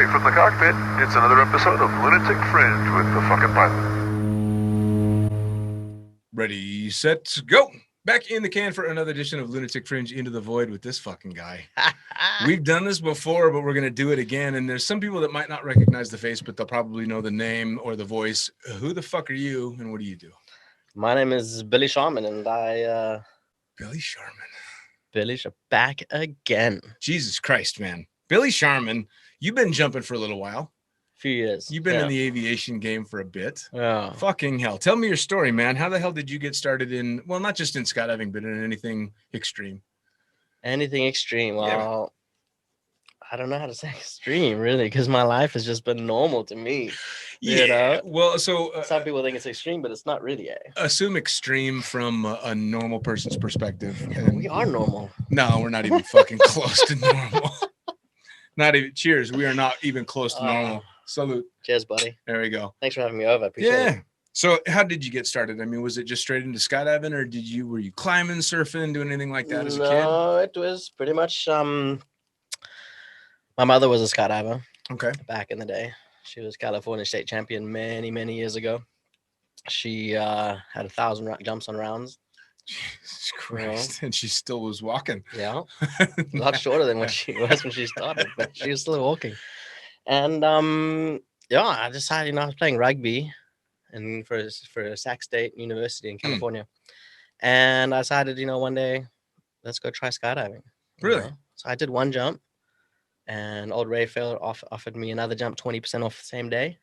Straight from the cockpit, it's another episode of Lunatic Fringe with the fucking pilot. Ready, set, go. Back in the can for another edition of Lunatic Fringe Into the Void with this fucking guy. We've done this before, but we're going to do it again. And there's some people that might not recognize the face, but they'll probably know the name or the voice. Who the fuck are you and what do you do? My name is Billy Sharman, and I... Billy Sharman. Billy back again. Jesus Christ, man. Billy Sharman, you've been jumping for a little while. Few years. You've been in the aviation game for a bit. Yeah. Fucking hell. Tell me your story, man. How the hell did you get started in, well, not just in skydiving, but in anything extreme? Anything extreme? Well, Yeah. I don't know how to say extreme, really, because my life has just been normal to me. Yeah. You know? Well, so some people think it's extreme, but it's not really. Assume extreme from a normal person's perspective. We are normal. No, we're not even fucking close to normal. Not even. Cheers. We are not even close to normal. Salute. Cheers, buddy. There we go. Thanks for having me over. Appreciate it. So how did you get started? I mean, was it just straight into skydiving, or were you climbing, surfing, doing anything like that as a kid? No, it was pretty much my mother was a skydiver. Okay. Back in the day. She was California state champion many years ago. She had 1,000 jumps on rounds. Jesus Christ. And she still was walking. Yeah. A lot shorter than what she was when she started, but she was still walking. And I decided, I was playing rugby and for Sac State University in California. And I decided, one day, let's go try skydiving. Really? So I did one jump, and old Ray Ferrell offered me another jump, 20% off the same day.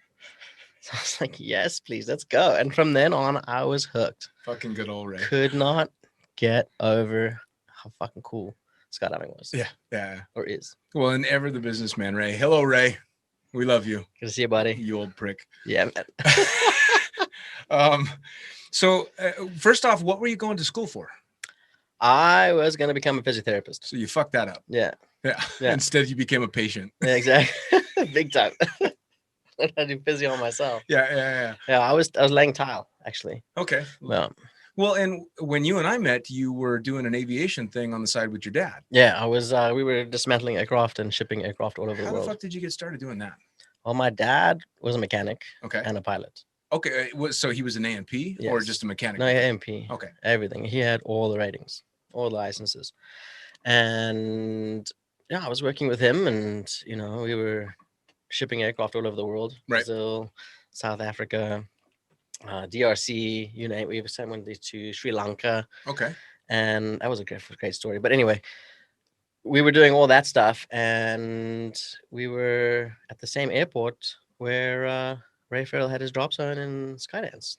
So I was like, yes, please, let's go. And from then on, I was hooked. Fucking good old Ray. Could not get over how fucking cool skydiving was. Yeah. Or is. Well, and ever the businessman, Ray. Hello, Ray. We love you. Good to see you, buddy. You old prick. Yeah, man. So first off, what were you going to school for? I was going to become a physiotherapist. So you fucked that up. Yeah. Instead, you became a patient. Yeah, exactly. Big time. I do physio on myself. Yeah. I was laying tile, actually. Okay. Yeah. Well, and when you and I met, you were doing an aviation thing on the side with your dad. Yeah, I was. We were dismantling aircraft and shipping aircraft all over the world. How the fuck did you get started doing that? Well, my dad was a mechanic. Okay. And a pilot. Okay. So he was an A&P or just a mechanic? No, A&P. Okay. Everything. He had all the ratings, all the licenses. And yeah, I was working with him, and we were shipping aircraft all over the world. Right. Brazil, South Africa, DRC, you name it. We sent one to Sri Lanka. Okay. And that was a great story. But anyway, we were doing all that stuff, and we were at the same airport where Ray Ferrell had his drop zone in Skydance.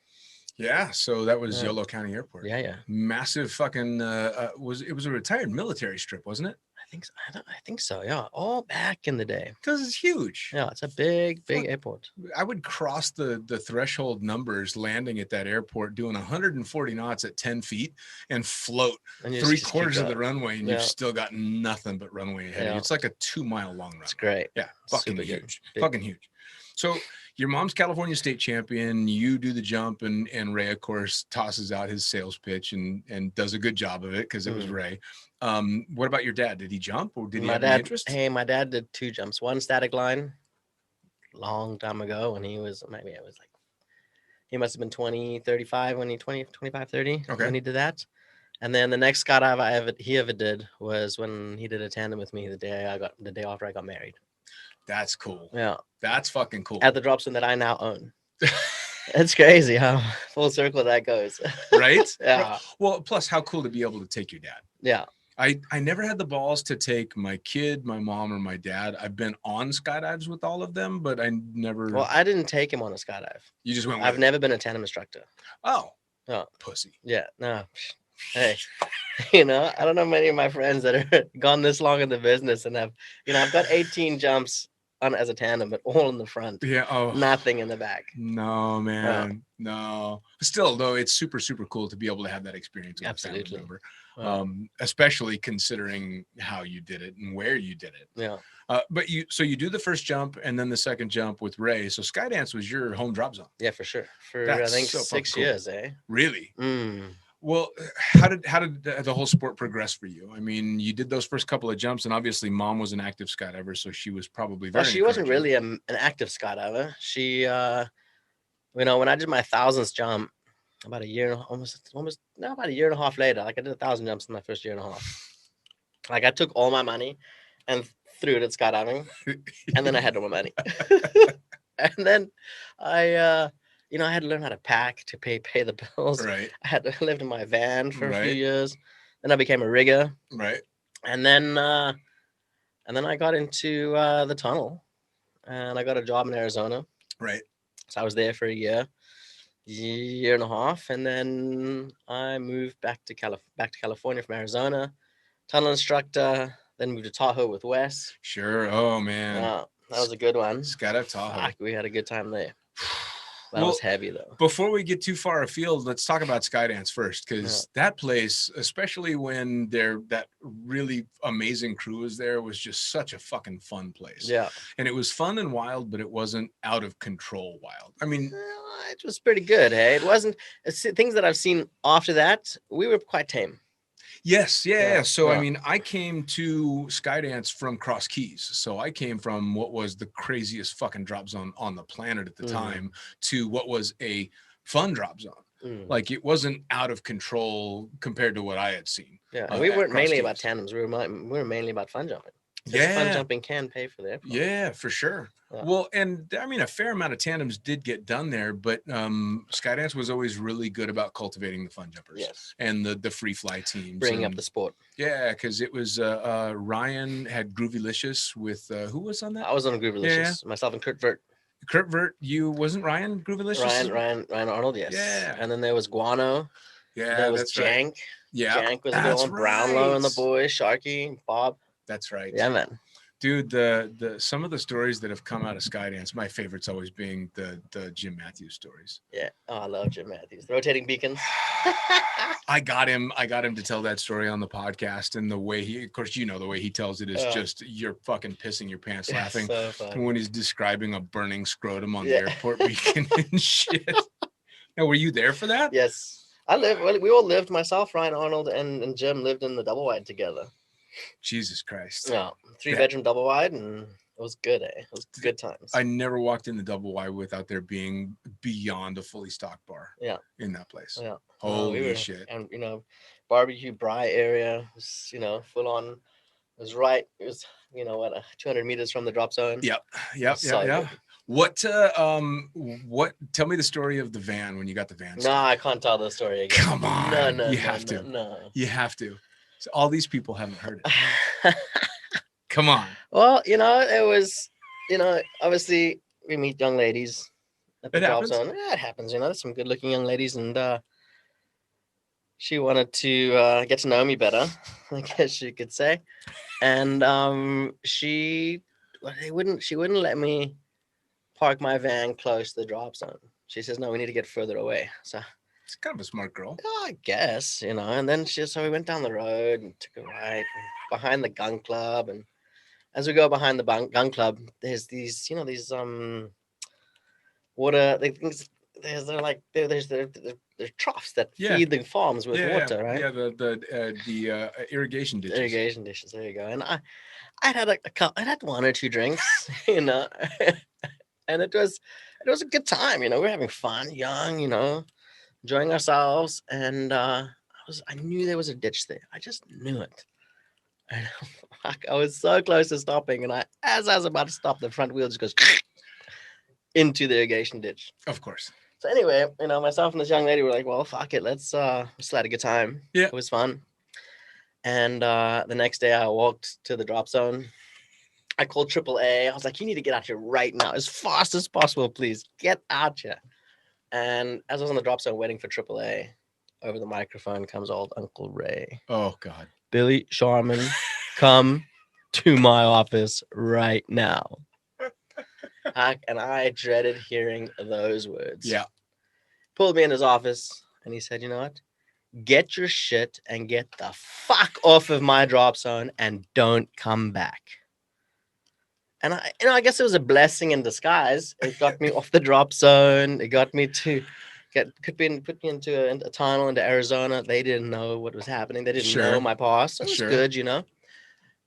Yeah, so that was Yolo County Airport. Yeah. Massive fucking it was a retired military strip, wasn't it? I think so. Yeah, all back in the day. Because it's huge. Yeah, it's a big airport. I would cross the threshold numbers landing at that airport, doing 140 knots at 10 feet, and float And 3/4 of the runway, and Yeah. you've still got nothing but runway ahead of you. It's like a 2-mile long run. It's great. Yeah, fucking Super huge. good. Fucking huge. So your mom's California state champion, you do the jump, and Ray, of course, tosses out his sales pitch and does a good job of it because it was Ray. What about your dad? Did he jump, or did he have any interest? Hey, my dad did 2 jumps. One static line, long time ago, and he was he must have been 20, 35 when he 25, 30 when he did that. And then the next skydive he ever did was when he did a tandem with me the day after I got married. That's cool. Yeah. That's fucking cool. At the drop zone that I now own. It's crazy how full circle that goes. Right? Yeah. Well, plus how cool to be able to take your dad. Yeah. I never had the balls to take my kid, my mom, or my dad. I've been on skydives with all of them, but I never. Well, I didn't take him on a skydive. You just went with I've never been a tandem instructor. Oh. Oh. Pussy. Yeah. No. Hey, I don't know many of my friends that are gone this long in the business and have, I've got 18 jumps on as a tandem, but all in the front. Yeah. Oh. Nothing in the back. No, man. No. Still, though, it's super, super cool to be able to have that experience with Absolutely. a family member. Especially considering how you did it and where you did it. Yeah. But you do the first jump and then the second jump with Ray. So Skydance was your home drop zone. Yeah, for sure. For That's I think so fucking 6 cool. years, eh? Really? Well, how did the whole sport progress for you? I mean, you did those first couple of jumps, and obviously, mom was an active skydiver, so she was probably very. Well, she wasn't encouraging. really an active skydiver. She, when I did my 1,000th jump, about a year, about a year and a half later, like I did 1,000 jumps in my first year and a half. Like I took all my money and threw it at skydiving, and then I had no more money. And then I had to learn how to pack to pay the bills. Right. I lived in my van for a few Right. years. Then I became a rigger. Right. And then I got into the tunnel, and I got a job in Arizona. Right. So I was there for a year and a half, and then I moved back to California from Arizona, tunnel instructor. Then moved to Tahoe with Wes. Sure. Oh man, that was a good one. Skydive Tahoe. Fuck, we had a good time there. That was heavy though. Before we get too far afield, let's talk about Skydance first, because that place, especially when that really amazing crew was there, was just such a fucking fun place. Yeah. And it was fun and wild, but it wasn't out of control wild. I mean, it was pretty good. Hey, it wasn't things that I've seen after that. We were quite tame. Yes. Yeah. So, I mean, I came to Skydance from Cross Keys. So I came from what was the craziest fucking drop zone on the planet at the time to what was a fun drop zone. Like it wasn't out of control compared to what I had seen. Yeah. And we weren't mainly about tandems. We were mainly about fun jumping. Fun jumping can pay for the airport. Yeah, for sure. Yeah. Well, and I mean, a fair amount of tandems did get done there, but Skydance was always really good about cultivating the fun jumpers. Yes. And the free fly teams. Bringing up the sport. Yeah, because it was Ryan had Groovylicious with who was on that? I was on Groovylicious. Yeah. Myself and Kurt Vert. Kurt Vert, wasn't Ryan Groovylicious? Ryan Arnold, yes. Yeah. And then there was Guano. Yeah, there was Jank. Right. Yeah. Jank was a good one. Right. Brownlow and the boys, Sharky, Bob. That's right. Yeah, man. Dude, the some of the stories that have come out of Skydance, my favorite's always being the Jim Matthews stories. Yeah. Oh, I love Jim Matthews. The rotating beacons. I got him to tell that story on the podcast, and the way the way he tells it is just you're fucking pissing your pants laughing when he's describing a burning scrotum on the airport beacon and shit. Now, were you there for that? Yes. We all lived, myself, Ryan Arnold, and Jim lived in the double wide together. Jesus Christ. Yeah. 3-bedroom double wide, and it was good, eh? It was good times. I never walked in the double wide without there being beyond a fully stocked bar. Yeah. In that place. Yeah. Holy shit. And barbecue Bry area was, full on. It was right. It was, 200 meters from the drop zone. Yep. What tell me the story of the van when you got the van. No, I can't tell the story again. Come on. No, you have to. No. You have to. So all these people haven't heard it. Come on. Well, it was, obviously we meet young ladies at the drop zone. Yeah, it happens. There's some good looking young ladies, and she wanted to get to know me better, I guess you could say. And she wouldn't let me park my van close to the drop zone. She says, no, we need to get further away. So it's kind of a smart girl. I guess, and then so we went down the road and took a right behind the gun club. And as we go behind the gun club, there's these, water, they're troughs that feed the farms with water, right? Yeah, the irrigation ditches. Irrigation dishes, there you go. And I had one or two drinks, and it was a good time, we were having fun, young, enjoying ourselves, and I knew there was a ditch there. I just knew it. And I was so close to stopping, and as I was about to stop, the front wheel just goes into the irrigation ditch. Of course. So anyway, myself and this young lady were like, well, fuck it, let's had a good time. Yeah, it was fun. And the next day, I walked to the drop zone. I called AAA. I was like, you need to get out here right now, as fast as possible, please. Get out here. And as I was on the drop zone waiting for AAA, over the microphone comes old Uncle Ray. Oh, God. Billy Sharman, come to my office right now. And I dreaded hearing those words. Yeah. Pulled me in his office, and he said, you know what? Get your shit and get the fuck off of my drop zone and don't come back. And I guess it was a blessing in disguise. It got me off the drop zone. It got me to put me into a tunnel into Arizona. They didn't know what was happening. They didn't know my past. So it was good, you know.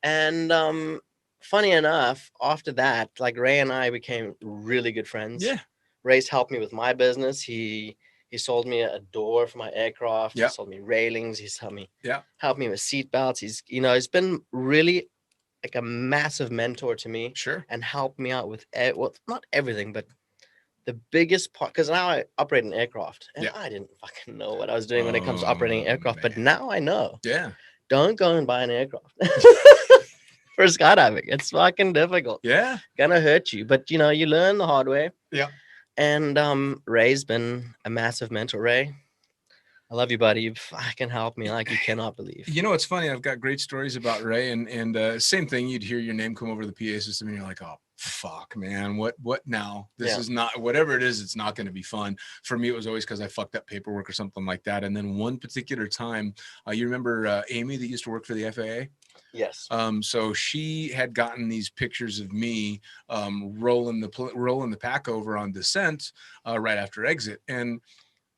And funny enough, after that, like Ray and I became really good friends. Yeah. Ray's helped me with my business. He sold me a door for my aircraft. Yeah. He sold me railings. He's helped me with seat belts. He's he's been really like a massive mentor to me. Sure. And helped me out with well, not everything, but the biggest part, because now I operate an aircraft, and I didn't fucking know what I was doing when it comes to operating an aircraft, but now I know. Yeah. Don't go and buy an aircraft for skydiving. It's fucking difficult. Yeah. Gonna hurt you, but you learn the hard way. Yeah. And Ray's been a massive mentor. Ray, I love you, buddy. You fucking helped me like you cannot believe. You know, it's funny. I've got great stories about Ray, and same thing. You'd hear your name come over the PA system, and you're like, "Oh, fuck, man, what now? This is not whatever it is. It's not going to be fun." For me, it was always because I fucked up paperwork or something like that. And then one particular time, you remember Amy that used to work for the FAA? Yes. So she had gotten these pictures of me rolling the pack over on descent right after exit, and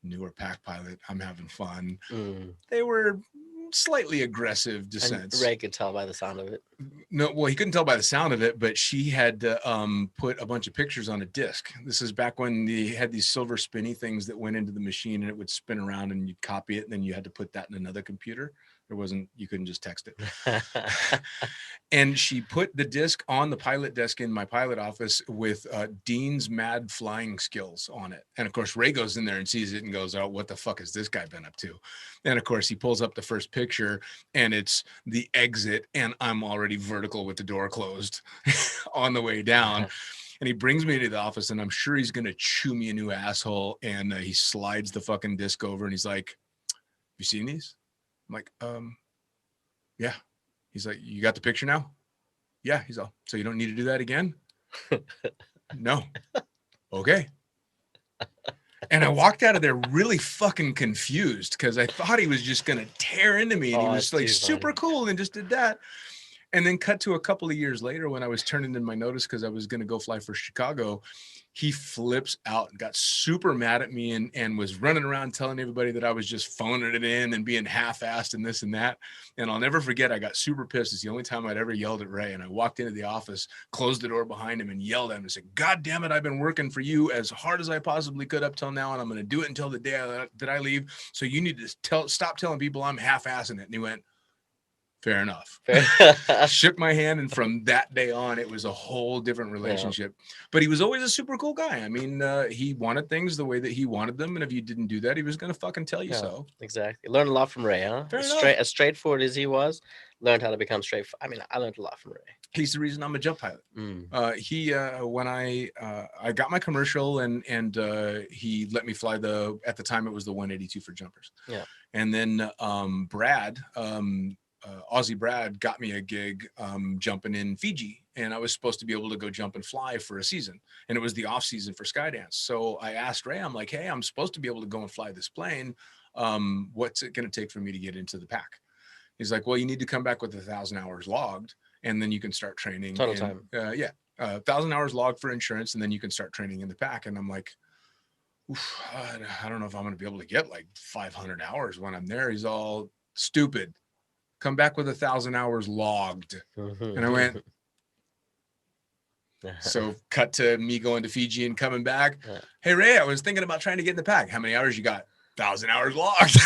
newer pack pilot, I'm having fun. They were slightly aggressive descents. And Ray could tell by the sound of it. No, well, he couldn't tell by the sound of it, but she had put a bunch of pictures on a disc. This is back when they had these silver spinny things that went into the machine, and it would spin around, and you'd copy it, and then you had to put that in another computer. You couldn't just text it. And she put the disc on the pilot desk in my pilot office with Dean's Mad Flying Skills on it. And of course, Ray goes in there and sees it and goes, "Oh, what the fuck has this guy been up to?" And of course, he pulls up the first picture, and it's the exit, and I'm already vertical with the door closed on the way down. And he brings me to the office, and I'm sure he's going to chew me a new asshole. And he slides the fucking disc over, and he's like, "Have you seen these?" I'm like, yeah. He's like, "You got the picture now?" Yeah. He's all, "So you don't need to do that again?" No. Okay. And I walked out of there really fucking confused because I thought he was just going to tear into me. And he was like super cool and just did that. And then cut to a couple of years later when I was turning in my notice because I was going to go fly for Chicago, he flips out and got super mad at me and was running around telling everybody that I was just phoning it in and being half-assed and this and that. And I'll never forget, I got super pissed. It's the only time I'd ever yelled at Ray. And I walked into the office, closed the door behind him, and yelled at him and said, "God damn it, I've been working for you as hard as I possibly could up till now, and I'm going to do it until the day that I leave. So you need to stop telling people I'm half-assing it." And he went, "Fair enough." Shook my hand, and from that day on, it was a whole different relationship. But he was always a super cool guy. I mean, he wanted things the way that he wanted them, and if you didn't do that, he was going to fucking tell you so. Exactly. Learned a lot from Ray, huh? As straightforward as he was, learned how to become straightforward. I mean, I learned a lot from Ray. He's the reason I'm a jump pilot. When I got my commercial, and he let me fly at the time it was the 182 for jumpers. Yeah. And then Brad. Aussie Brad got me a gig jumping in Fiji, and I was supposed to be able to go jump and fly for a season, and it was the off season for Skydance. So I asked Ray, I'm like, "Hey, I'm supposed to be able to go and fly this plane. What's it going to take for me to get into the pack?" He's like, "Well, you need to come back with 1,000 hours logged, and then you can start training." Total time. 1,000 hours logged for insurance, and then you can start training in the pack. And I'm like, I don't know if I'm going to be able to get like 500 hours when I'm there. He's all, "Stupid. Come back with 1,000 hours logged." And I went, so cut to me going to Fiji and coming back. "Hey, Ray, I was thinking about trying to get in the pack. How many hours you got?" 1,000 hours logged.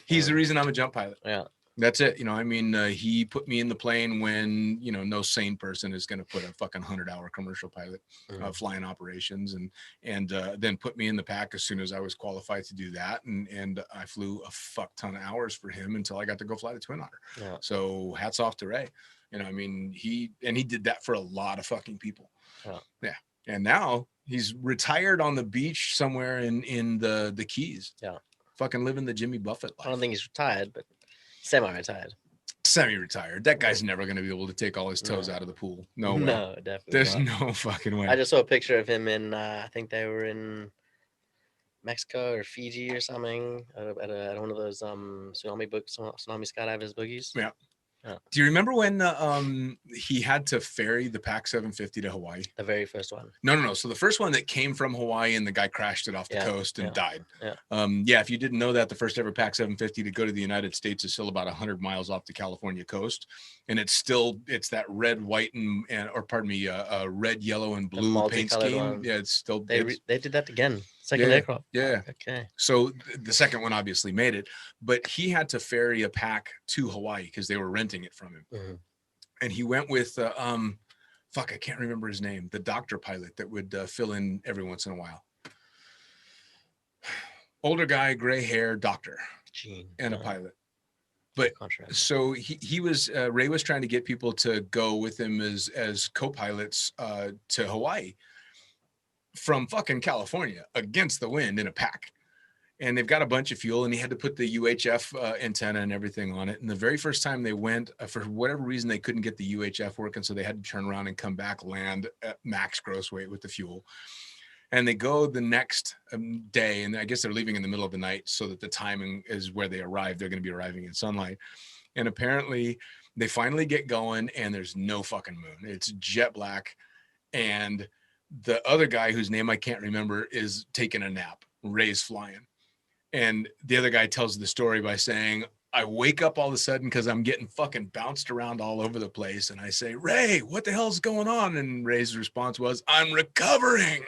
He's the reason I'm a jump pilot. Yeah. That's it. He put me in the plane when, no sane person is going to put a fucking 100-hour commercial pilot flying operations, and then put me in the pack as soon as I was qualified to do that. And I flew a fuck ton of hours for him until I got to go fly the Twin Otter. Yeah. So hats off to Ray. He did that for a lot of fucking people. Yeah. And now he's retired on the beach somewhere in the Keys. Yeah. Fucking living the Jimmy Buffett life. I don't think he's retired, but semi-retired. Semi-retired. That guy's never going to be able to take all his toes out of the pool. No way. No, definitely There's not. No fucking way. I just saw a picture of him in, I think they were in Mexico or Fiji or something, at one of those tsunami skydivers boogies. Yeah. Do you remember when he had to ferry the Pac 750 to Hawaii? The very first one. No. So the first one that came from Hawaii and the guy crashed it off the coast and died. Yeah. If you didn't know that, the first ever Pac 750 to go to the United States is still about 100 miles off the California coast, and it's that red, white, and red, yellow, and blue paint scheme. One. Yeah, it's still they did that again. Second aircraft. Yeah. Okay. So the second one obviously made it, but he had to ferry a Pac to Hawaii because they were renting it from him. Mm-hmm. And he went with I can't remember his name, the doctor pilot that would fill in every once in a while. Older guy, gray hair, doctor, and a pilot. But so he was Ray was trying to get people to go with him as co-pilots to Hawaii from fucking California against the wind in a Pac. And they've got a bunch of fuel, and he had to put the UHF antenna and everything on it. And the very first time they went, for whatever reason, they couldn't get the UHF working, so they had to turn around and come back, land at max gross weight with the fuel. And they go the next day, and I guess they're leaving in the middle of the night so that the timing is where they arrive. They're going to be arriving in sunlight. And apparently they finally get going, and there's no fucking moon. It's jet black. And the other guy, whose name I can't remember, is taking a nap. Ray's flying. And the other guy tells the story by saying, I wake up all of a sudden because I'm getting fucking bounced around all over the place. And I say, Ray, what the hell's going on? And Ray's response was, I'm recovering.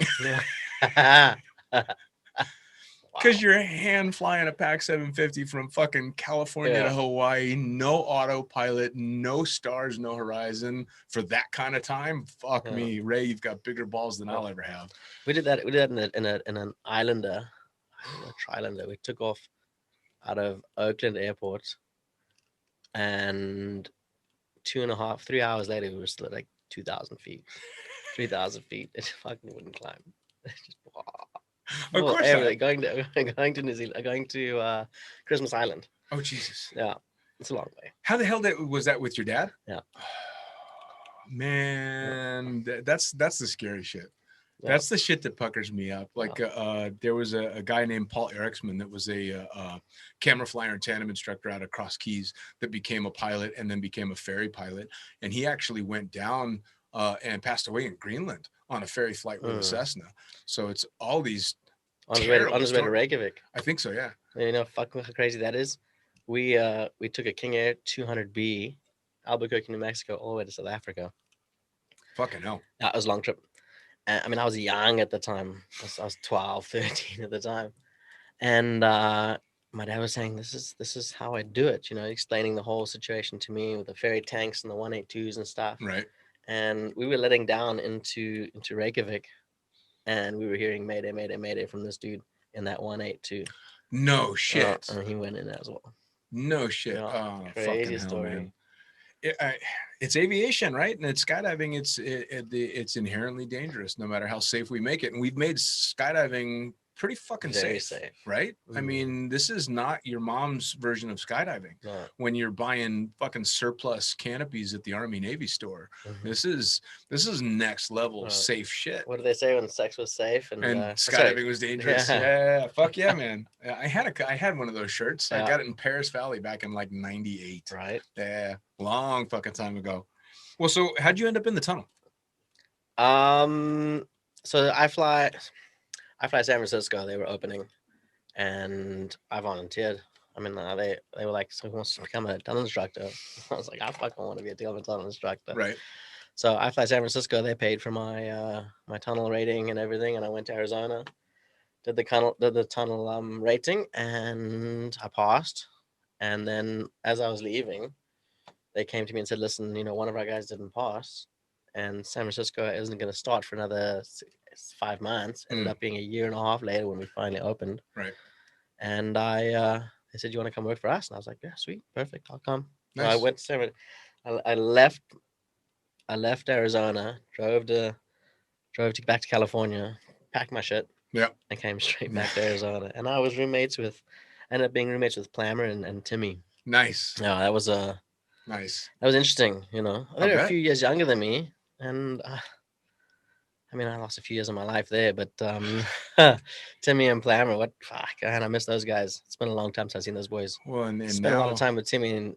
Because you're hand flying a Pac 750 from fucking California to Hawaii, no autopilot, no stars, no horizon for that kind of time. Fuck me, Ray, you've got bigger balls than I'll ever have. We did that in an Islander, a Trilander. We took off out of Oakland Airport, and 3 hours later, we were still at like 2,000 feet, 3,000 feet. It fucking wouldn't climb. Just, of course, going to New Zealand, going to Christmas Island. Oh Jesus! Yeah, it's a long way. How the hell was that with your dad? Yeah, man, that's the scary shit. Yeah. That's the shit that puckers me up. Like there was a guy named Paul Eriksman that was a camera flyer and tandem instructor out of Cross Keys that became a pilot and then became a ferry pilot, and he actually went down and passed away in Greenland on a ferry flight with a Cessna. So it's all these on his way to Reykjavik. I think so, yeah. You know, fucking how crazy that is. We took a King Air 200B, Albuquerque, New Mexico, all the way to South Africa. Fucking hell. That was a long trip. I mean, I was young at the time. I was 12, 13 at the time. And my dad was saying, this is how I do it, you know, explaining the whole situation to me with the ferry tanks and the 182s and stuff. Right. And we were letting down into Reykjavik, and we were hearing Mayday, Mayday, Mayday from this dude in that 182. No shit. And he went in as well. No shit. Yeah, crazy story. Hell, man. It's aviation, right? And it's skydiving. It's inherently dangerous, no matter how safe we make it. And we've made skydiving pretty fucking safe, right? Mm-hmm. I mean, this is not your mom's version of skydiving. No. When you're buying fucking surplus canopies at the Army Navy store, this is next level safe shit. What do they say when sex was safe and skydiving was dangerous? Yeah, fuck yeah, man. I had one of those shirts. I got it in Paris Valley back in like '98. Right. Yeah, long fucking time ago. Well, so how'd you end up in the tunnel? So I fly San Francisco. They were opening, and I volunteered. I mean, they were like, "So who wants to become a tunnel instructor?" I was like, "I fucking want to be a tunnel instructor." Right. So I fly San Francisco. They paid for my my tunnel rating and everything, and I went to Arizona, did the tunnel rating, and I passed. And then as I was leaving, they came to me and said, "Listen, you know, one of our guys didn't pass, and San Francisco isn't going to start for another 5 months." Ended up being a year and a half later when we finally opened. Right. And they said, "You want to come work for us?" And I was like, "Yeah, sweet, perfect, I'll come." Nice. So I went to I left Arizona, drove back to California, packed my shit, and came straight back to Arizona. And I was ended up being roommates with Plammer and Timmy. Nice. Yeah, that was nice. That was interesting, you know. They're a few years younger than me, and I mean, I lost a few years of my life there, but Timmy and Plammer, what fuck, man, I miss those guys. It's been a long time since I've seen those boys. Well, and Spent a lot of now, time with Timmy in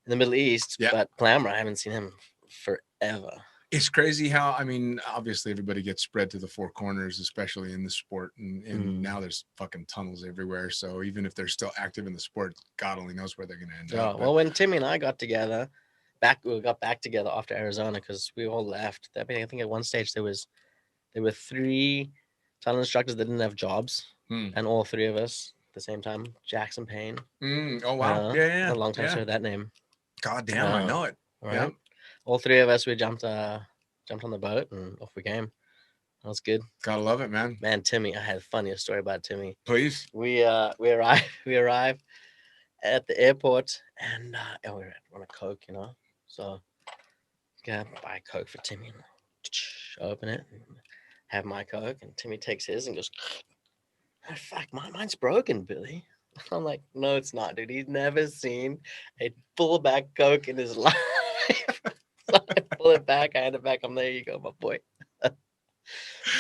the Middle East, Yeah. but Plammer, I haven't seen him forever. it's crazy how, I mean, obviously everybody gets spread to the four corners, especially in the sport. And now there's fucking tunnels everywhere. So even if they're still active in the sport, God only knows where they're going to end Oh, up. well, when Timmy and I got together, we got back together after Arizona because we all left. I mean, I think at one stage there were 3 tunnel instructors that didn't have jobs, and all 3 of us at the same time. Jackson Payne. Oh wow, yeah. A long time yeah. to hear that name. God damn, I know it. Right. Yeah. All 3 of us, we jumped on the boat and off we came. That was good. Gotta love it, man. Man, Timmy, I had a funniest story about Timmy. Please. We arrived at the airport and we were on a Coke, you know. So yeah, buy a Coke for Timmy and open it and have my Coke, and Timmy takes his and goes, oh, fuck, mine's broken, Billy. I'm like, no, it's not, dude. He's never seen a full back Coke in his life. So I pull it back, I hand it back. I'm there you go, my boy.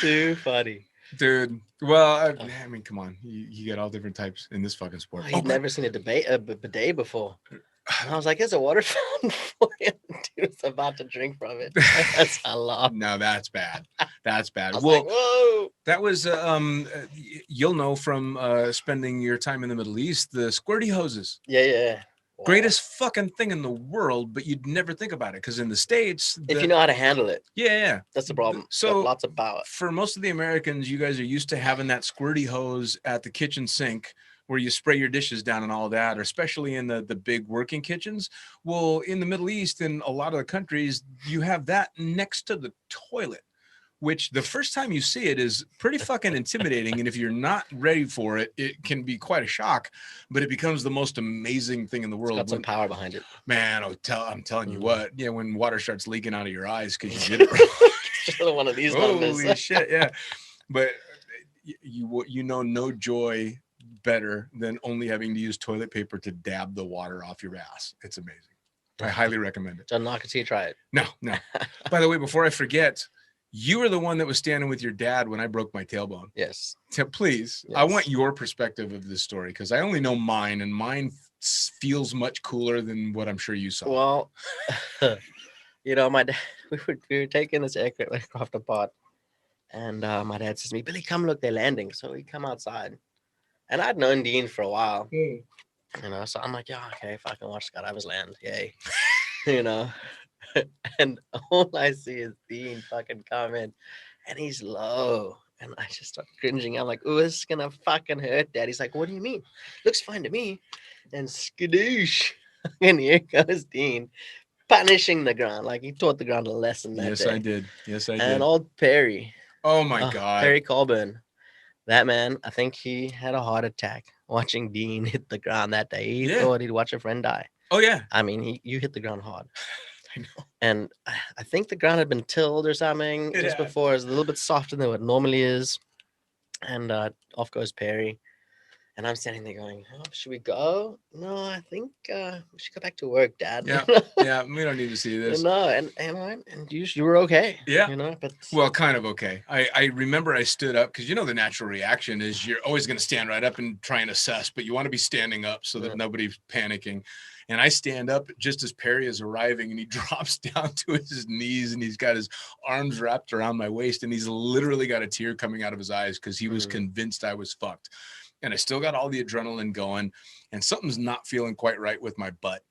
Too funny. Dude, well, I mean, come on. You get all different types in this fucking sport. He'd never seen a bidet before. And I was like, there's a water fountain for him. Dude was about to drink from it. That's a lot. No, that's bad. That's bad. Well, like, whoa. That was, you'll know from spending your time in the Middle East, the squirty hoses. Yeah. Wow. Greatest fucking thing in the world, but you'd never think about it because in the States, if you know how to handle it, yeah, that's the problem. So lots of power. For most of the Americans, you guys are used to having that squirty hose at the kitchen sink where you spray your dishes down and all that, or especially in the big working kitchens. Well, in the Middle East, in a lot of the countries, you have that next to the toilet, which the first time you see it is pretty fucking intimidating. And if you're not ready for it, it can be quite a shock, but it becomes the most amazing thing in the world. It's got some power behind it. Man, I'm telling you what, yeah, when water starts leaking out of your eyes because you did it wrong. Just one of these Holy shit, yeah. But you know no joy better than only having to use toilet paper to dab the water off your ass. It's amazing. I highly recommend it. John Knockatee, try it. No. By the way, before I forget, you were the one that was standing with your dad when I broke my tailbone. Yes. So please, yes. I want your perspective of this story because I only know mine, and mine feels much cooler than what I'm sure you saw. Well, you know, my dad, we were taking this aircraft apart, and my dad says to me, Billy, come look, they're landing. So we come outside, and I'd known Dean for a while, you know, so I'm like, yeah, okay, if I can watch Skydivers land, yay, you know. And all I see is Dean fucking come in, and he's low, and I just start cringing. I'm like, oh, this is gonna fucking hurt, Dad. He's like, what do you mean? Looks fine to me. And skadoosh, and here goes Dean, punishing the ground like he taught the ground a lesson that day. Yes, I did. And old Perry. Oh my God, Perry Colburn. That man, I think he had a heart attack watching Dean hit the ground that day. He thought he'd watch a friend die. Oh yeah. I mean, you hit the ground hard. I know. And I think the ground had been tilled or something just before. It was a little bit softer than what it normally is. And off goes Perry. And I'm standing there going, oh, should we go? No, I think we should go back to work, Dad. Yeah, yeah, we don't need to see this. No, and you were okay. Yeah. You know, but well, kind of okay. I remember I stood up because you know the natural reaction is you're always going to stand right up and try and assess, but you want to be standing up so that nobody's panicking. And I stand up just as Perry is arriving, and he drops down to his knees, and he's got his arms wrapped around my waist, and he's literally got a tear coming out of his eyes because he was convinced I was fucked. And I still got all the adrenaline going, and something's not feeling quite right with my butt,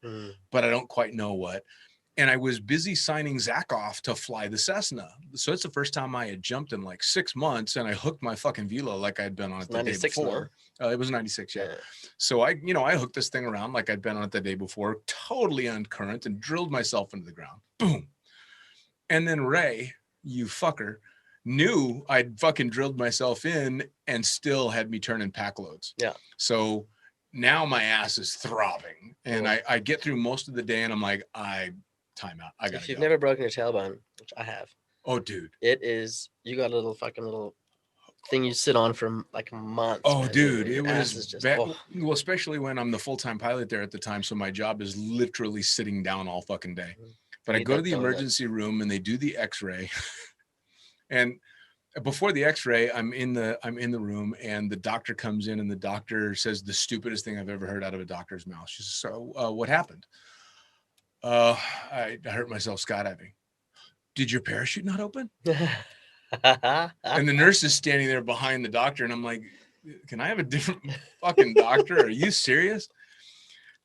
but I don't quite know what. And I was busy signing Zach off to fly the Cessna. So it's the first time I had jumped in like 6 months, and I hooked my fucking velo like I'd been on it the day before. It was 96, yeah. So I hooked this thing around like I'd been on it the day before, totally on current, and drilled myself into the ground. Boom. And then Ray, you fucker, knew I'd fucking drilled myself in and still had me turning pack loads. Yeah. So now my ass is throbbing, and I get through most of the day, and I'm like, time out. I gotta If you've never broken your tailbone, which I have. Oh, dude. It is, you got a little thing you sit on for like months. Oh, man. dude. It was just, well, especially when I'm the full-time pilot there at the time. So my job is literally sitting down all fucking day. But I go to the emergency room and they do the X-ray, and before the X-ray, I'm in the room, and the doctor comes in, and the doctor says the stupidest thing I've ever heard out of a doctor's mouth. She says, "So, what happened?" I hurt myself skydiving. Did your parachute not open? And the nurse is standing there behind the doctor, and I'm like, "Can I have a different fucking doctor? Are you serious?"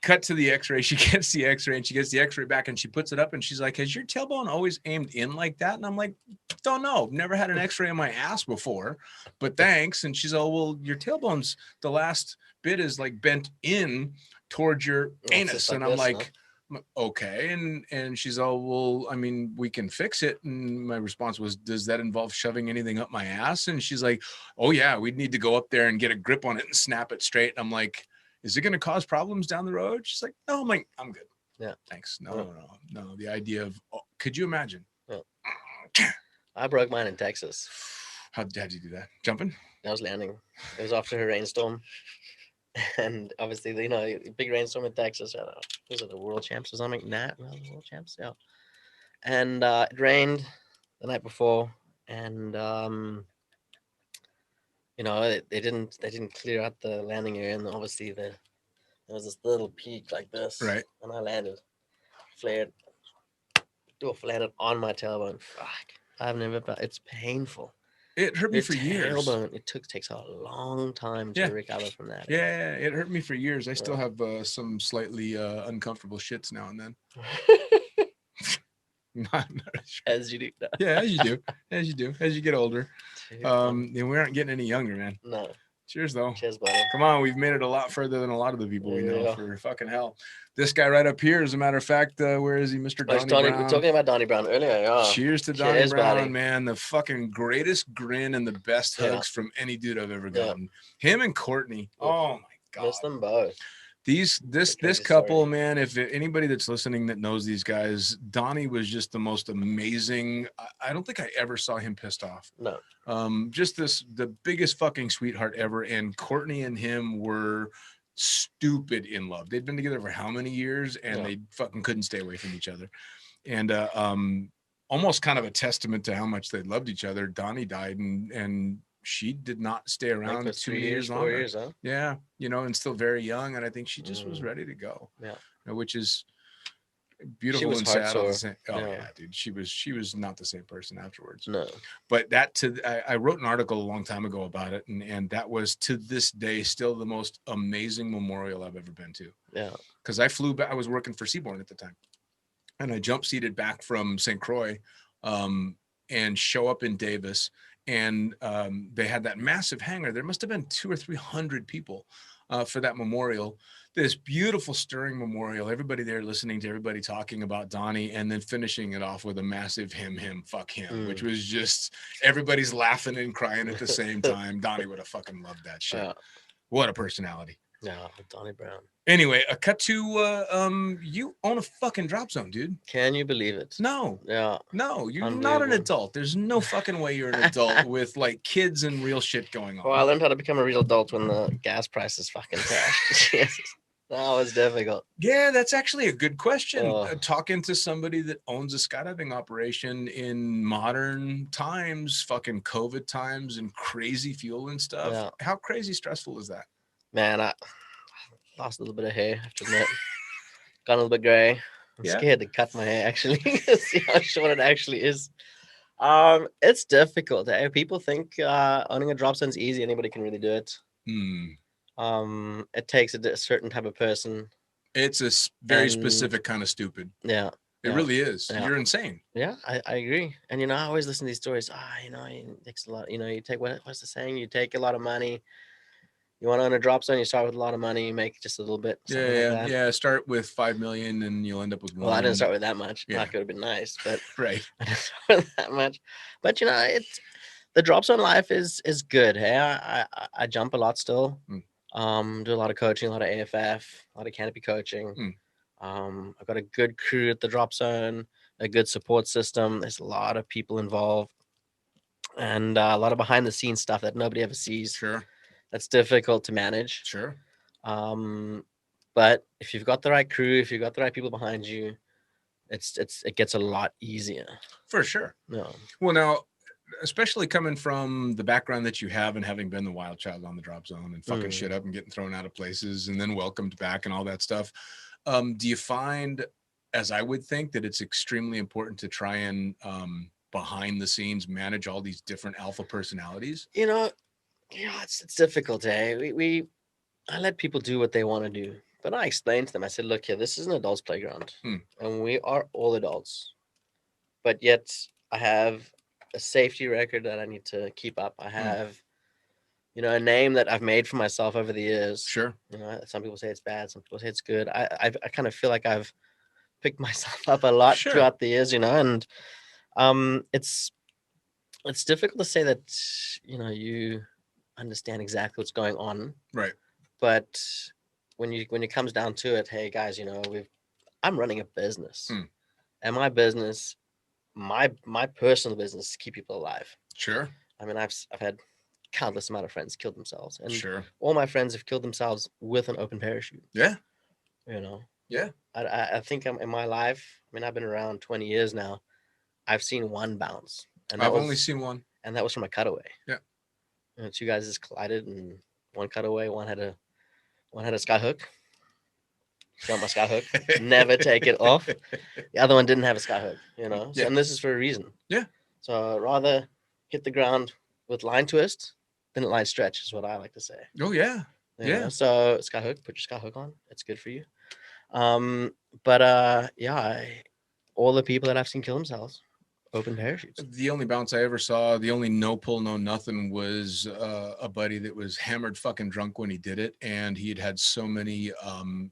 Cut to the X-ray. She gets the X-ray, and she gets the X-ray back, and she puts it up, and she's like, "Has your tailbone always aimed in like that?" And I'm like, "Don't know. Never had an X-ray on my ass before, but thanks." And she's like, "Well, your tailbone's the last bit is like bent in towards your anus." And I'm like, "Okay." And she's all, "Well, I mean, we can fix it." And my response was, "Does that involve shoving anything up my ass?" And she's like, "Oh yeah, we'd need to go up there and get a grip on it and snap it straight." And I'm like, "Is it going to cause problems down the road?" She's like, "No." I'm like, "I'm good. Yeah, thanks. No. The idea of, could you imagine? I broke mine in Texas. How'd you do that? Jumping? I was landing. It was after a rainstorm, and obviously, big rainstorm in Texas. Those are the world champs or something. The world champs. Yeah. And it rained the night before, and they didn't clear out the landing area, and obviously there was this little peak like this, right? And I landed, landed on my tailbone. Fuck, I've never. It's painful. It hurt me for years. It takes a long time to recover from that. Yeah, it hurt me for years. I still have some slightly uncomfortable shits now and then. Not sure. As you do. Yeah, as you do. As you get older. And we aren't getting any younger, man. No. Cheers, though. Cheers, buddy. Come on, we've made it a lot further than a lot of the people we know. For fucking hell. This guy right up here, as a matter of fact, where is he, Mr. Donnie Brown? We were talking about Donnie Brown earlier. Yeah. Cheers to Donnie Brown, buddy. Man. The fucking greatest grin and the best hugs from any dude I've ever gotten. Him and Courtney. Oh my god. Miss them both. This couple, man, if anybody that's listening that knows these guys, Donnie was just the most amazing. I don't think I ever saw him pissed off. No. Just the biggest fucking sweetheart ever. And Courtney and him were stupid in love. They'd been together for how many years, and they fucking couldn't stay away from each other. And almost kind of a testament to how much they loved each other. Donnie died, and she did not stay around 2 years longer. 4 years, huh? Yeah, and still very young, and I think she just was ready to go. Yeah, which is beautiful and sad. Yeah, dude, she was not the same person afterwards. No, but I wrote an article a long time ago about it, and that was to this day still the most amazing memorial I've ever been to. Yeah, because I flew back. I was working for Seabourn at the time, and I jump seated back from St. Croix, and show up in Davis. And they had that massive hangar. There must have been 200 or 300 people for that memorial. This beautiful, stirring memorial. Everybody there listening to everybody talking about Donnie, and then finishing it off with a massive him, fuck him, which was just everybody's laughing and crying at the same time. Donnie would have fucking loved that shit. What a personality. Yeah, Donnie Brown. Anyway, a cut to you own a fucking drop zone, dude. Can you believe it? No. Yeah. No, you're not an adult. There's no fucking way you're an adult with like kids and real shit going on. Well, I learned how to become a real adult when the gas prices fucking crashed. Yes. That was difficult. Yeah, that's actually a good question. Talking to somebody that owns a skydiving operation in modern times, fucking COVID times and crazy fuel and stuff. Yeah. How crazy stressful is that? Man, I lost a little bit of hair, I have to admit. Got a little bit gray. I'm scared to cut my hair, actually, to see how short it actually is. It's difficult. People think owning a drop zone is easy. Anybody can really do it. It takes a certain type of person. It's a very specific kind of stupid. Yeah. It really is. Yeah. You're insane. Yeah, I agree. And, I always listen to these stories. It takes a lot. You take, what's the saying? You take a lot of money. You want to own a drop zone, you start with a lot of money, you make just a little bit. Yeah. Start with 5 million and you'll end up with 1. Well, I didn't start with that much. Yeah. That could have been nice, but right. I didn't start with that much. But it's the drop zone life is good. Hey, I jump a lot still. Do a lot of coaching, a lot of AFF, a lot of Canopy coaching. I've got a good crew at the drop zone, a good support system. There's a lot of people involved, and a lot of behind the scenes stuff that nobody ever sees. Sure. That's difficult to manage. Sure. But if you've got the right crew, if you've got the right people behind you, it gets a lot easier. For sure. No. Well, now, especially coming from the background that you have and having been the wild child on the drop zone and fucking shit up and getting thrown out of places and then welcomed back and all that stuff. Do you find, as I would think, that it's extremely important to try and behind the scenes manage all these different alpha personalities? You know, it's difficult, eh? I let people do what they want to do. But I explained to them, I said, look here, this is an adult's playground. And we are all adults. But yet I have a safety record that I need to keep up. I have, you know, a name that I've made for myself over the years. Sure. You know, some people say it's bad. Some people say it's good. I kind of feel like I've picked myself up a lot throughout the years, you know, and it's difficult to say that, you know, you understand exactly what's going on. Right. But when it comes down to it, hey guys, you know, I'm running a business. And my business, my personal business, is to keep people alive. Sure. I mean, I've had countless amount of friends kill themselves, and all my friends have killed themselves with an open parachute. Yeah. You know. Yeah. I think in my life, I mean, I've been around 20 years now. I've seen one bounce, and I've only seen one, and that was from a cutaway. Yeah. And two guys just collided, and one cutaway, one had a sky hook. Got my sky hook. Never take it off. The other one didn't have a sky hook, you know. So, and this is for a reason. Yeah. So rather hit the ground with line twist than line stretch is what I like to say. Oh yeah. You know? So sky hook, put your sky hook on. It's good for you. All the people that I've seen kill themselves, open parachutes. The only bounce I ever saw, the only no pull, no nothing, was a buddy that was hammered fucking drunk when he did it, and he had so many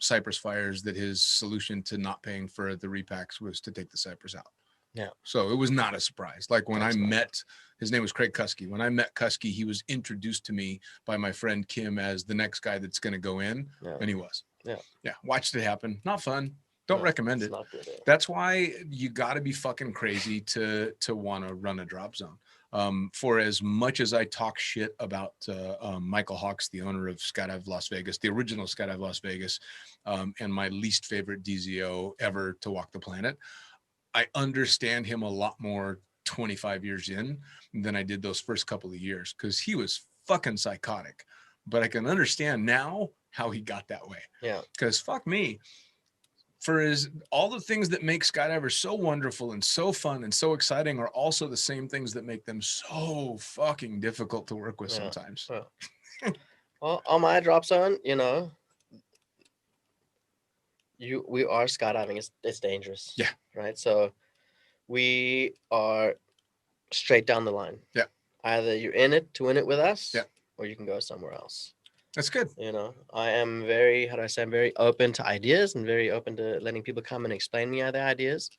cypress fires that his solution to not paying for the repacks was to take the cypress out. Yeah. So it was not a surprise. Like when I met, his name was Craig Kuski. When I met Kuski, he was introduced to me by my friend Kim as the next guy that's going to go in, and he was. Yeah. Yeah. Watched it happen. Not fun. Don't recommend it. Not good, That's why you got to be fucking crazy to want to run a drop zone. For as much as I talk shit about Michael Hawks, the owner of Skydive Las Vegas, the original Skydive Las Vegas, and my least favorite DZO ever to walk the planet, I understand him a lot more 25 years in than I did those first couple of years, because he was fucking psychotic. But I can understand now how he got that way. Yeah. Because fuck me. For all the things that make skydivers so wonderful and so fun and so exciting are also the same things that make them so fucking difficult to work with sometimes. Yeah. Well, on my drop zone, you know, we are skydiving. It's dangerous. Yeah. Right. So we are straight down the line. Yeah. Either you're in it to win it with us, or you can go somewhere else. That's good. You know, I am very, I'm very open to ideas and very open to letting people come and explain me their ideas.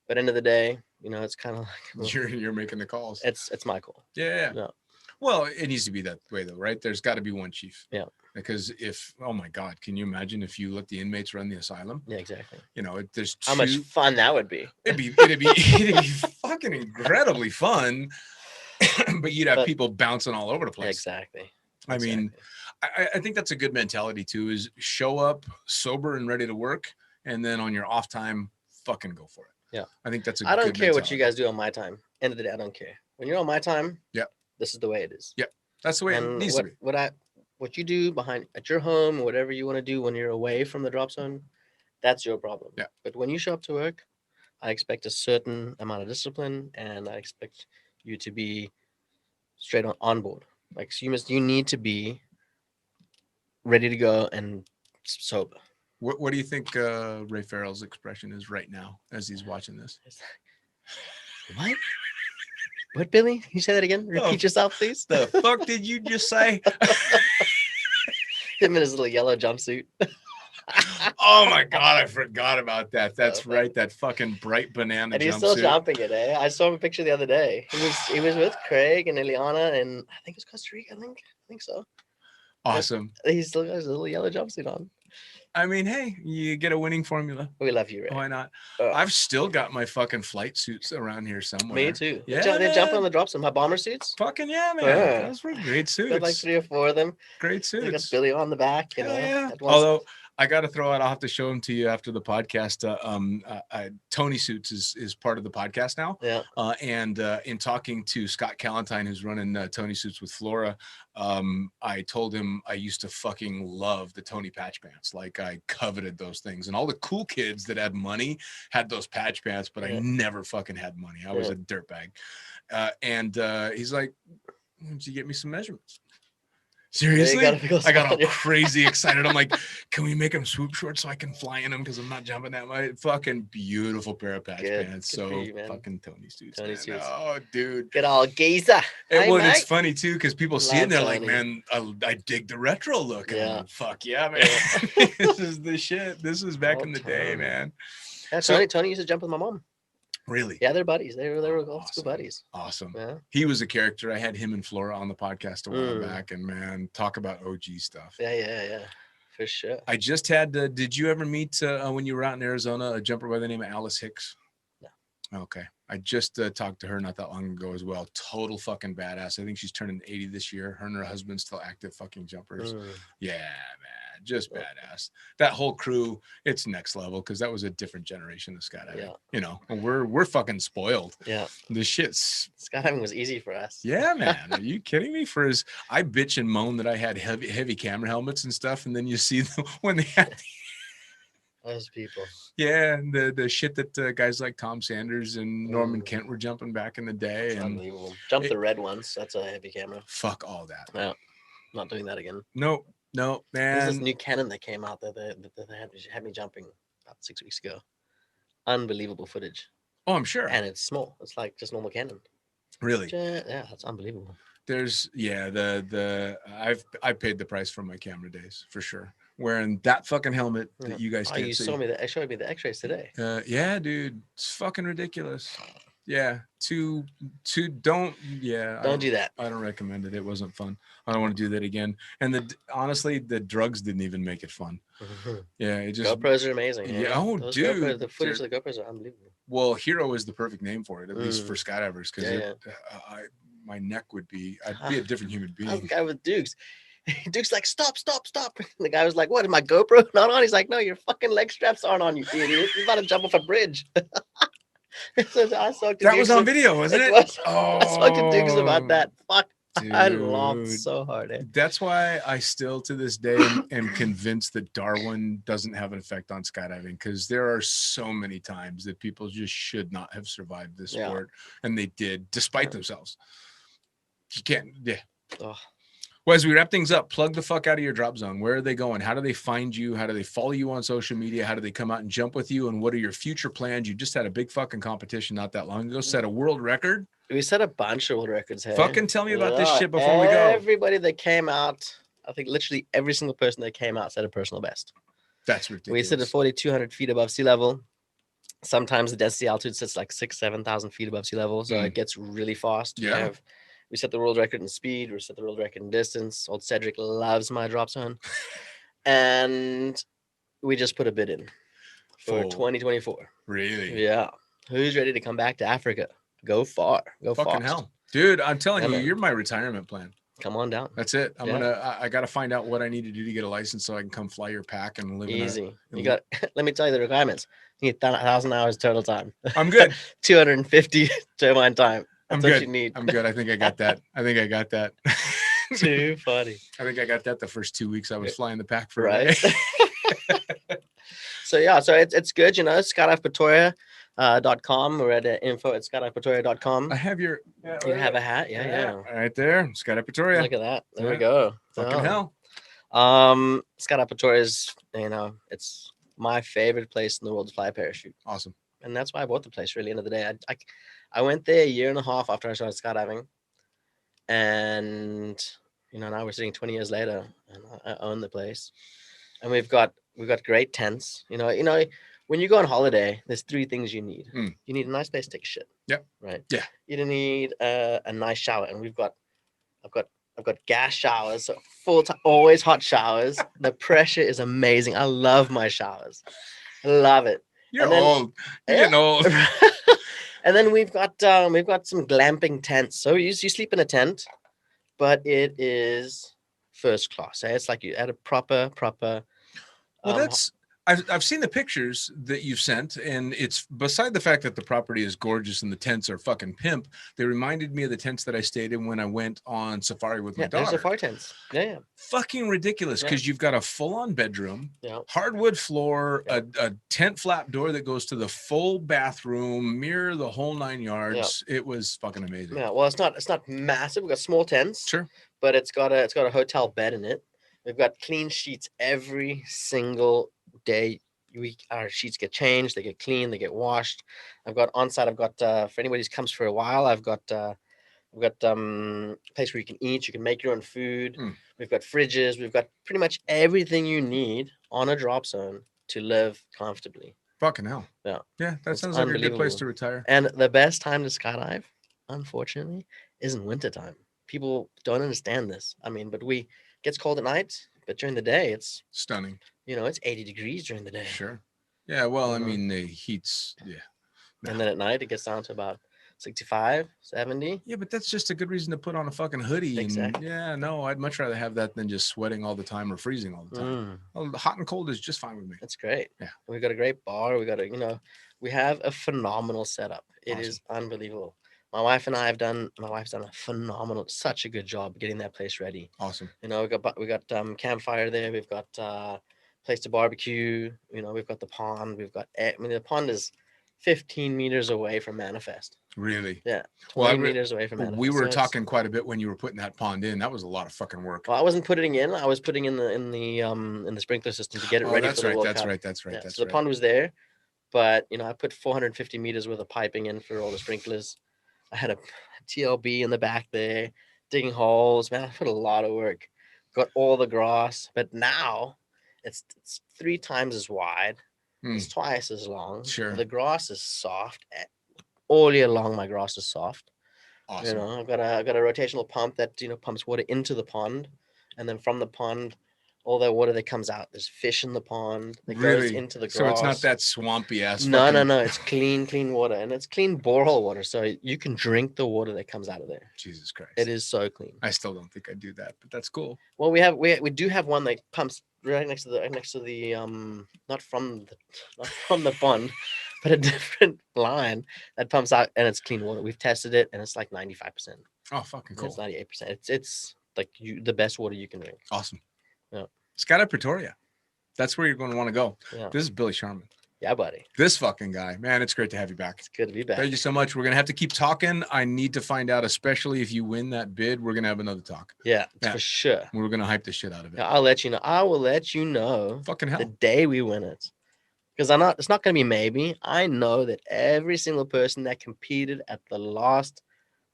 But end of the day, you know, it's kind of like you're making the calls. It's my call. Yeah. No. Well, it needs to be that way though, right? There's got to be one chief. Yeah. Because oh my God, can you imagine if you let the inmates run the asylum? Yeah, exactly. You know, there's how much fun that would be. It'd be fucking incredibly fun. But you'd have people bouncing all over the place. Exactly. I mean, I think that's a good mentality too, is show up sober and ready to work. And then on your off time, fucking go for it. Yeah. I think that's I don't care what you guys do on my time. End of the day, I don't care. When you're on my time, this is the way it is. Yep. That's the way it needs to be. What you do at your home, or whatever you want to do when you're away from the drop zone, that's your problem. Yeah. But when you show up to work, I expect a certain amount of discipline, and I expect you to be straight on board. Like, so you need to be ready to go and sober. What do you think Ray Ferrell's expression is right now as he's watching this? What? What, Billy? Can you say that again? Repeat yourself, please. The fuck did you just say? Him in his little yellow jumpsuit. Oh my God, I forgot about that. That's right. That fucking bright banana jumpsuit. And he's still jumping it, eh? I saw him a picture the other day. He was with Craig and Ileana, and I think it was Costa Rica. I think so. Awesome. He still got his little yellow jumpsuit on. I mean, hey, you get a winning formula. We love you, Ray. Why not? I've still got my fucking flight suits around here somewhere. Me too. Yeah, they're jumping on the drops in my bomber suits. Fucking yeah, man. Those were great suits. Got like 3 or 4 of them. Great suits. They got Billy on the back, you know. Yeah. Although I got to throw out. I'll have to show them to you after the podcast. Tony Suits is part of the podcast now. Yeah. And in talking to Scott Callentine, who's running Tony Suits with Flora, I told him I used to fucking love the Tony patch pants. Like I coveted those things, and all the cool kids that had money had those patch pants, but I never fucking had money. I was a dirtbag. And he's like, "Why don't you get me some measurements?" Seriously? I got all crazy excited. I'm like, can we make them swoop shorts so I can fly in them? Because I'm not jumping that much. Fucking beautiful pair of patch pants. Good so you, fucking Tony Suits. Tony Suits. Oh, dude. Get all geezer. It's funny too, because people see it and they're Tony. like, man, I dig the retro look. And I'm like, fuck yeah, man. This is the shit. This was back in the day, man. Yeah, Tony used to jump with my mom. Really? Yeah, they're buddies. They were old awesome. school buddies. Awesome. Yeah. He was a character. I had him and Flora on the podcast a while back, and man, talk about OG stuff. Yeah. For sure. I just had. Did you ever meet when you were out in Arizona a jumper by the name of Alice Hicks? No. Okay. I just talked to her not that long ago as well. Total fucking badass. I think she's turning 80 this year. Her and her husband still active fucking jumpers. Yeah, man, just badass. That whole crew, it's next level because that was a different generation of skydiving. Yeah. You know, and we're fucking spoiled. Yeah. The shit's skydiving was easy for us. Yeah, man. Are you kidding me? I bitch and moan that I had heavy camera helmets and stuff, and then you see them when they had those people. Yeah, and the shit that guys like Tom Sanders and Norman Kent were jumping back in the day. And unbelievable. Jump the red ones. That's a heavy camera. Fuck all that. Yeah. Not doing that again. No, man. There's this new Canon that came out that had me jumping about 6 weeks ago. Unbelievable footage. Oh, I'm sure. And it's small. It's like just normal Canon. Really? Yeah, that's unbelievable. There's I paid the price for my camera days for sure. Wearing that fucking helmet that you guys can't see. You showed me the x-rays today. Yeah, dude. It's fucking ridiculous. Yeah. Don't do that. I don't recommend it. It wasn't fun. I don't want to do that again. And honestly, the drugs didn't even make it fun. Yeah, it just GoPros are amazing. Yeah. Oh, those dude. GoPros, the footage of the GoPros are unbelievable. Well, Hero is the perfect name for it, at least for skydivers, because my neck would be, I'd be a different human being. I was a guy with Dukes. Duke's like, stop. And the guy was like, what, is my GoPro not on? He's like, no, your fucking leg straps aren't on, you idiot. You're about to jump off a bridge. So that was on video, wasn't it? I talked to Dukes about that. Fuck. Dude. I laughed so hard. That's why I still to this day am convinced that Darwin doesn't have an effect on skydiving, because there are so many times that people just should not have survived this sport, and they did despite themselves. You can't. Oh. Well, as we wrap things up, plug the fuck out of your drop zone. Where are they going? How do they find you? How do they follow you on social media? How do they come out and jump with you? And what are your future plans? You just had a big fucking competition not that long ago. Set a world record. We set a bunch of world records. Hey? Fucking tell me about this shit before we go. Everybody that came out, I think literally every single person that came out set a personal best. That's ridiculous. We sit at 4,200 feet above sea level. Sometimes the density altitude sits like 7,000 feet above sea level. So it gets really fast. Yeah. We set the world record in speed. We set the world record in distance. Old Cedric loves my drop zone. And we just put a bid in for 2024. Really? Yeah. Who's ready to come back to Africa? Go far. Go fucking fast. Hell. Dude, I'm telling you, you're my retirement plan. Come on down. That's it. I got to find out what I need to do to get a license so I can come fly your pack and live easy. Let me tell you the requirements. You need 1,000 hours total time. I'm good. 250 turbine time. That's what you need. I'm good. I think I got that. Too funny. I think I got that the first 2 weeks I was flying the pack for right. So it's good. You know, Skydive Pretoria.com. We're at info@skydivepretoria.com. I have your. You have a hat. Yeah. Right there, Skydive Pretoria. Look at that. There we go. Fucking hell. Skydive Pretoria is, it's my favorite place in the world to fly a parachute. Awesome. And that's why I bought the place. Really, end of the day, I went there a year and a half after I started skydiving, and now we're sitting 20 years later, and I own the place, and we've got great tents. When you go on holiday, there's three things you need. You need a nice place to take a shit. Yep. Right. Yeah. You need a nice shower, and I've got gas showers, so full time, always hot showers. The pressure is amazing. I love my showers. I love it. You're old. You're getting old. And then we've got some glamping tents. So you sleep in a tent, but it is first class. It's like you at a proper Well, I've seen the pictures that you've sent, and it's beside the fact that the property is gorgeous and the tents are fucking pimp. They reminded me of the tents that I stayed in when I went on safari with my daughter. They're safari tents. Yeah. Fucking ridiculous, because you've got a full-on bedroom, Yeah. hardwood floor, a tent flap door that goes to the full bathroom, mirror, the whole 9 yards. It was fucking amazing. Yeah. Well, it's not massive. We've got small tents. Sure. But it's got a hotel bed in it. We've got clean sheets every single day. Our sheets get changed, they get cleaned, they get washed. I've got on site. I've got for anybody who comes for a while. I've got a place where you can eat. You can make your own food. We've got fridges. We've got pretty much everything you need on a drop zone to live comfortably. Fucking hell. Yeah. That sounds like a good place to retire. And the best time to skydive, unfortunately, is in wintertime. People don't understand this. I mean, but gets cold at night, but during the day it's stunning. It's 80 degrees during the day. Sure. Yeah, well, I mean, the heat's And then at night it gets down to about 65, 70. Yeah, but that's just a good reason to put on a fucking hoodie. Exactly. And no, I'd much rather have that than just sweating all the time or freezing all the time. Well, hot and cold is just fine with me. That's great. Yeah. And we've got a great bar. We have a phenomenal setup. It is unbelievable. My wife's done a such a good job getting that place ready. Awesome. We got campfire there. We've got place to barbecue. We've got the pond. The pond is 15 meters away from Manifest. Really? Yeah. 20 meters away from Manifest. We were talking quite a bit when you were putting that pond in. That was a lot of fucking work. Well, I wasn't putting in. I was putting in the sprinkler system to get it ready for the World Cup. That's right. So the pond was there, but I put 450 meters worth of piping in for all the sprinklers. I had a TLB in the back there, digging holes. Man, I put a lot of work. Got all the grass, but now it's 3 times as wide. It's twice as long. Sure. The grass is soft. All year long, my grass is soft. Awesome. I've got a rotational pump that pumps water into the pond, and then from the pond, all that water that comes out, there's fish in the pond that goes into the grass. So it's not that swampy ass. No. It's clean water, and it's clean borehole water, so you can drink the water that comes out of there. Jesus Christ. It is so clean. I still don't think I do that, but that's cool. Well, we do have one that pumps right next to the not from the pond, but a different line that pumps out, and it's clean water. We've tested it, and it's like 95%. Oh, fucking cool. It's 98%. It's like the best water you can drink. Awesome. Yeah. Skydive Pretoria. That's where you're going to want to go. Yeah. This is Billy Sharman. Yeah, buddy. This fucking guy. Man, it's great to have you back. It's good to be back. Thank you so much. We're going to have to keep talking. I need to find out, especially if you win that bid, we're going to have another talk. Yeah, for sure. We're going to hype the shit out of it. Yeah, I'll let you know. I will let you know fucking hell. The day we win it. Because it's not going to be maybe. I know that every single person that competed at the last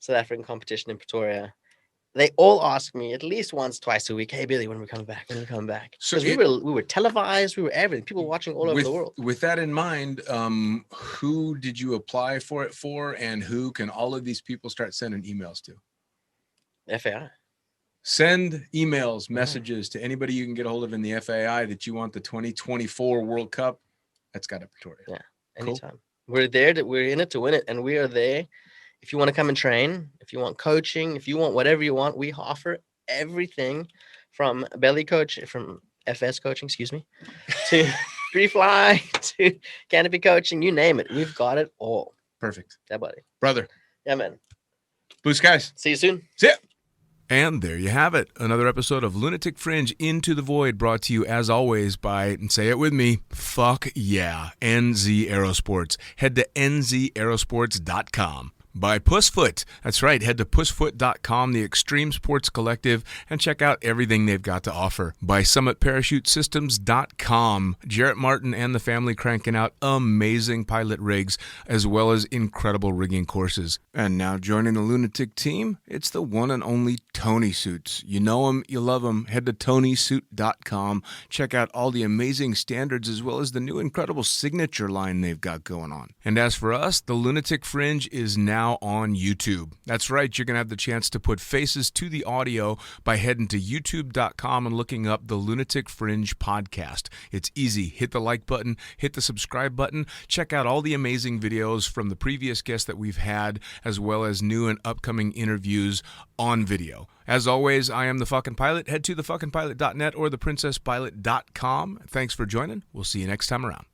South African competition in Pretoria, they all ask me at least once, twice a week, "Hey Billy, when are we coming back? When are we coming back?" Because we were televised, we were everything. People watching all over the world. With that in mind, who did you apply for it for, and who can all of these people start sending emails to? FAI. Send emails, messages to anybody you can get a hold of in the FAI that you want the 2024 World Cup at Skydive Pretoria. Yeah, anytime. Cool. We're in it to win it, and we are there. If you want to come and train, if you want coaching, if you want whatever you want, we offer everything from belly coach, from FS coaching, to free fly, to canopy coaching, you name it. We've got it all. Perfect. Yeah, buddy. Brother. Yeah, man. Blue skies. See you soon. See ya. And there you have it. Another episode of Lunatic Fringe Into the Void, brought to you as always by, and say it with me, fuck yeah, NZ Aerosports. Head to nzaerosports.com. By Pussfoot. That's right. Head to pussfoot.com, the extreme sports collective, and check out everything they've got to offer. By summitparachutesystems.com. Jarrett Martin and the family cranking out amazing pilot rigs, as well as incredible rigging courses. And now joining the Lunatic team, it's the one and only Tony Suits. You know him, you love him. Head to tonysuit.com. Check out all the amazing standards, as well as the new incredible signature line they've got going on. And as for us, the Lunatic Fringe is now on YouTube. That's right, you're going to have the chance to put faces to the audio by heading to youtube.com and looking up the Lunatic Fringe podcast. It's easy. Hit the like button, hit the subscribe button, check out all the amazing videos from the previous guests that we've had, as well as new and upcoming interviews on video. As always, I am the fucking pilot. Head to thefuckingpilot.net or theprincesspilot.com. Thanks for joining. We'll see you next time around.